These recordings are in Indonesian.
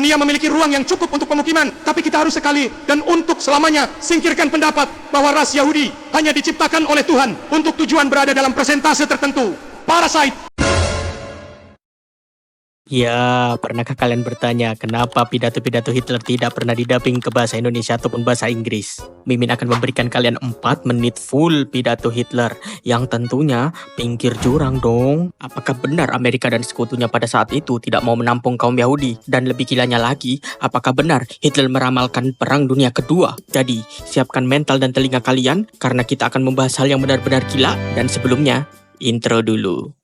Dunia memiliki ruang yang cukup untuk pemukiman, tapi kita harus sekali dan untuk selamanya singkirkan pendapat bahwa ras Yahudi hanya diciptakan oleh Tuhan untuk tujuan berada dalam persentase tertentu. Parasite. Ya, pernahkah kalian bertanya kenapa pidato-pidato Hitler tidak pernah didubbing ke bahasa Indonesia ataupun bahasa Inggris? Mimin akan memberikan kalian 4 menit full pidato Hitler yang tentunya pinggir jurang dong. Apakah benar Amerika dan sekutunya pada saat itu tidak mau menampung kaum Yahudi? Dan lebih gilanya lagi, apakah benar Hitler meramalkan Perang Dunia Kedua? Jadi, siapkan mental dan telinga kalian karena kita akan membahas hal yang benar-benar gila. Dan sebelumnya, intro dulu.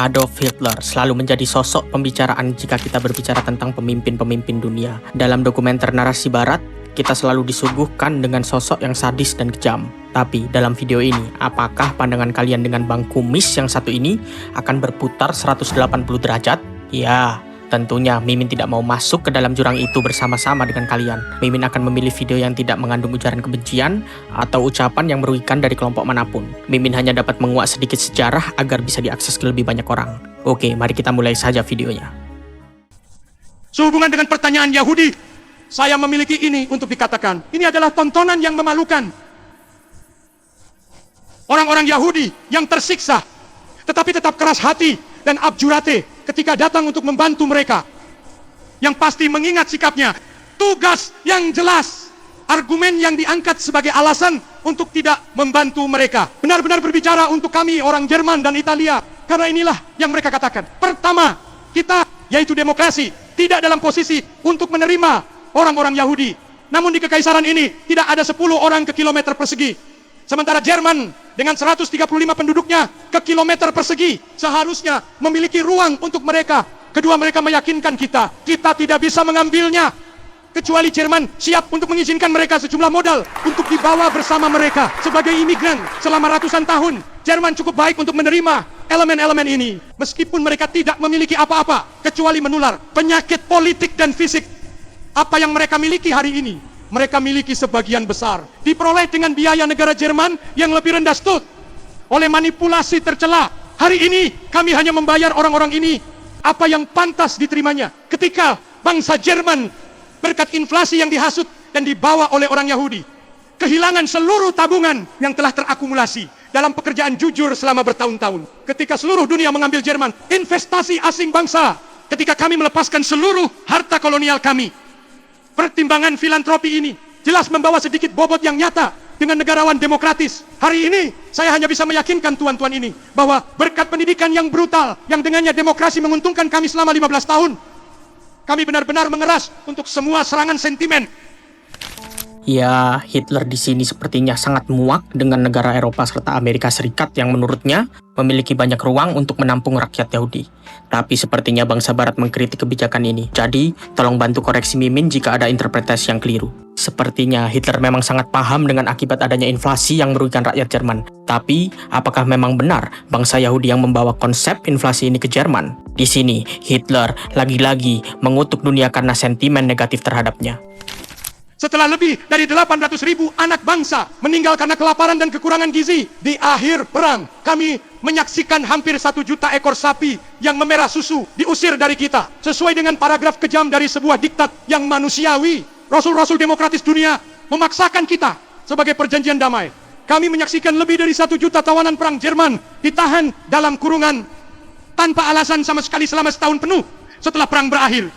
Adolf Hitler selalu menjadi sosok pembicaraan jika kita berbicara tentang pemimpin-pemimpin dunia. Dalam dokumenter narasi barat, kita selalu disuguhkan dengan sosok yang sadis dan kejam. Tapi dalam video ini, apakah pandangan kalian dengan Bang Kumis yang satu ini akan berputar 180 derajat? Ya, tentunya Mimin tidak mau masuk ke dalam jurang itu bersama-sama dengan kalian. Mimin akan memilih video yang tidak mengandung ujaran kebencian atau ucapan yang merugikan dari kelompok manapun. Mimin hanya dapat menguak sedikit sejarah agar bisa diakses ke lebih banyak orang. Oke, mari kita mulai saja videonya. Sehubungan dengan pertanyaan Yahudi, saya memiliki ini untuk dikatakan. Ini adalah tontonan yang memalukan. Orang-orang Yahudi yang tersiksa, tetapi tetap keras hati dan abjurate ketika datang untuk membantu mereka. Yang pasti mengingat sikapnya, tugas yang jelas, argumen yang diangkat sebagai alasan untuk tidak membantu mereka. Benar-benar berbicara untuk kami orang Jerman dan Italia, karena inilah yang mereka katakan. Pertama, kita, yaitu demokrasi, tidak dalam posisi untuk menerima orang-orang Yahudi. Namun di kekaisaran ini tidak ada 10 orang ke kilometer persegi. Sementara Jerman dengan 135 penduduknya ke kilometer persegi seharusnya memiliki ruang untuk mereka. Kedua, mereka meyakinkan kita tidak bisa mengambilnya kecuali Jerman siap untuk mengizinkan mereka sejumlah modal untuk dibawa bersama mereka sebagai imigran selama ratusan tahun. Jerman cukup baik untuk menerima elemen-elemen ini meskipun mereka tidak memiliki apa-apa kecuali menular penyakit politik dan fisik. Apa yang mereka miliki hari ini mereka miliki sebagian besar diperoleh dengan biaya negara Jerman yang lebih rendah stut oleh manipulasi tercela. Hari ini kami hanya membayar orang-orang ini apa yang pantas diterimanya ketika bangsa Jerman berkat inflasi yang dihasut dan dibawa oleh orang Yahudi kehilangan seluruh tabungan yang telah terakumulasi dalam pekerjaan jujur selama bertahun-tahun. Ketika seluruh dunia mengambil Jerman, investasi asing bangsa, ketika kami melepaskan seluruh harta kolonial kami, pertimbangan filantropi ini jelas membawa sedikit bobot yang nyata dengan negarawan demokratis. Hari ini saya hanya bisa meyakinkan tuan-tuan ini bahwa berkat pendidikan yang brutal yang dengannya demokrasi menguntungkan kami selama 15 tahun, kami benar-benar mengeras untuk semua serangan sentimen. Ya, Hitler di sini sepertinya sangat muak dengan negara Eropa serta Amerika Serikat yang menurutnya memiliki banyak ruang untuk menampung rakyat Yahudi. Tapi sepertinya bangsa Barat mengkritik kebijakan ini. Jadi, tolong bantu koreksi Mimin jika ada interpretasi yang keliru. Sepertinya Hitler memang sangat paham dengan akibat adanya inflasi yang merugikan rakyat Jerman. Tapi, apakah memang benar bangsa Yahudi yang membawa konsep inflasi ini ke Jerman? Di sini, Hitler lagi-lagi mengutuk dunia karena sentimen negatif terhadapnya. Setelah lebih dari 800.000 anak bangsa meninggal karena kelaparan dan kekurangan gizi di akhir perang, kami menyaksikan hampir 1 juta ekor sapi yang memerah susu diusir dari kita. Sesuai dengan paragraf kejam dari sebuah diktat yang manusiawi, rasul-rasul demokratis dunia memaksakan kita sebagai perjanjian damai. Kami menyaksikan lebih dari 1 juta tawanan perang Jerman ditahan dalam kurungan tanpa alasan sama sekali selama setahun penuh setelah perang berakhir.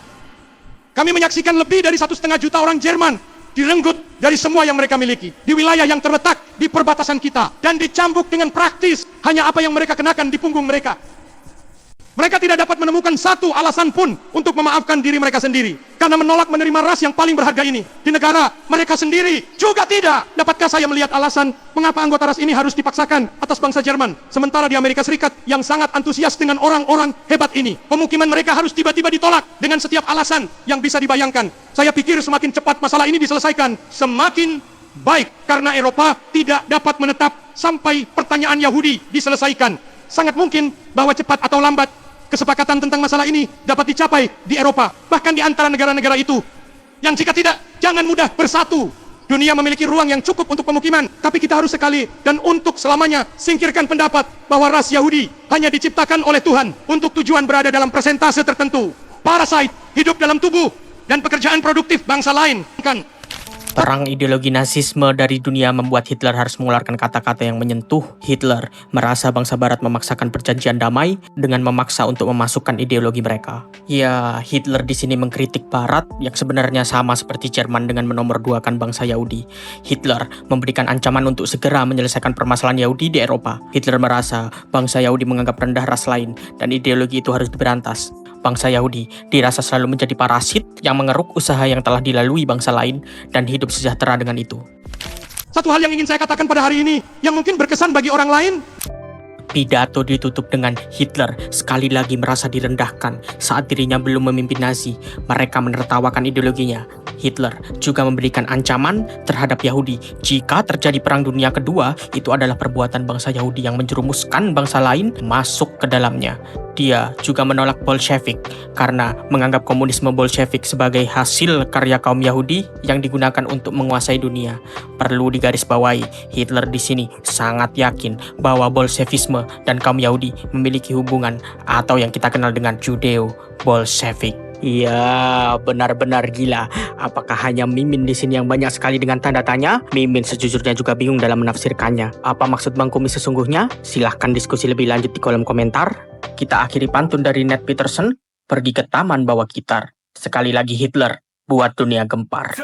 Kami menyaksikan lebih dari 1,5 juta orang Jerman direnggut dari semua yang mereka miliki di wilayah yang terletak di perbatasan kita dan dicambuk dengan praktis hanya apa yang mereka kenakan di punggung mereka. Mereka tidak dapat menemukan satu alasan pun untuk memaafkan diri mereka sendiri karena menolak menerima ras yang paling berharga ini di negara mereka sendiri juga tidak. Dapatkah saya melihat alasan mengapa anggota ras ini harus dipaksakan atas bangsa Jerman, sementara di Amerika Serikat yang sangat antusias dengan orang-orang hebat ini, pemukiman mereka harus tiba-tiba ditolak dengan setiap alasan yang bisa dibayangkan. Saya pikir semakin cepat masalah ini diselesaikan, semakin baik, karena Eropa tidak dapat menetap sampai pertanyaan Yahudi diselesaikan. sangat mungkin bahwa cepat atau lambat kesepakatan tentang masalah ini dapat dicapai di Eropa, bahkan di antara negara-negara itu. Yang jika tidak, jangan mudah bersatu. Dunia memiliki ruang yang cukup untuk pemukiman, tapi kita harus sekali dan untuk selamanya singkirkan pendapat bahwa ras Yahudi hanya diciptakan oleh Tuhan untuk tujuan berada dalam persentase tertentu. Parasite hidup dalam tubuh dan pekerjaan produktif bangsa lain. Perang ideologi nasisme dari dunia membuat Hitler harus mengeluarkan kata-kata yang menyentuh. Hitler merasa bangsa barat memaksakan perjanjian damai dengan memaksa untuk memasukkan ideologi mereka. Ya, Hitler di sini mengkritik barat yang sebenarnya sama seperti Jerman dengan menomorduakan bangsa Yahudi. Hitler memberikan ancaman untuk segera menyelesaikan permasalahan Yahudi di Eropa. Hitler merasa bangsa Yahudi menganggap rendah ras lain dan ideologi itu harus diberantas. Bangsa Yahudi dirasa selalu menjadi parasit yang mengeruk usaha yang telah dilalui bangsa lain dan hidup sejahtera dengan itu. Satu hal yang ingin saya katakan pada hari ini, yang mungkin berkesan bagi orang lain. Pidato ditutup dengan Hitler sekali lagi merasa direndahkan saat dirinya belum memimpin Nazi. Mereka menertawakan ideologinya. Hitler juga memberikan ancaman terhadap Yahudi. Jika terjadi Perang Dunia Kedua, itu adalah perbuatan bangsa Yahudi yang menjerumuskan bangsa lain masuk ke dalamnya. Dia juga menolak Bolshevik karena menganggap komunisme Bolshevik sebagai hasil karya kaum Yahudi yang digunakan untuk menguasai dunia. Perlu digarisbawahi, Hitler di sini sangat yakin bahwa Bolshevisme dan kaum Yahudi memiliki hubungan atau yang kita kenal dengan Judeo-Bolshevik. Iya, benar-benar gila. Apakah hanya Mimin di sini yang banyak sekali dengan tanda tanya? Mimin sejujurnya juga bingung dalam menafsirkannya. Apa maksud Bang Kumis sesungguhnya? Silahkan diskusi lebih lanjut di kolom komentar. Kita akhiri pantun dari Ned Peterson, pergi ke taman bawa gitar. Sekali lagi Hitler, buat dunia gempar.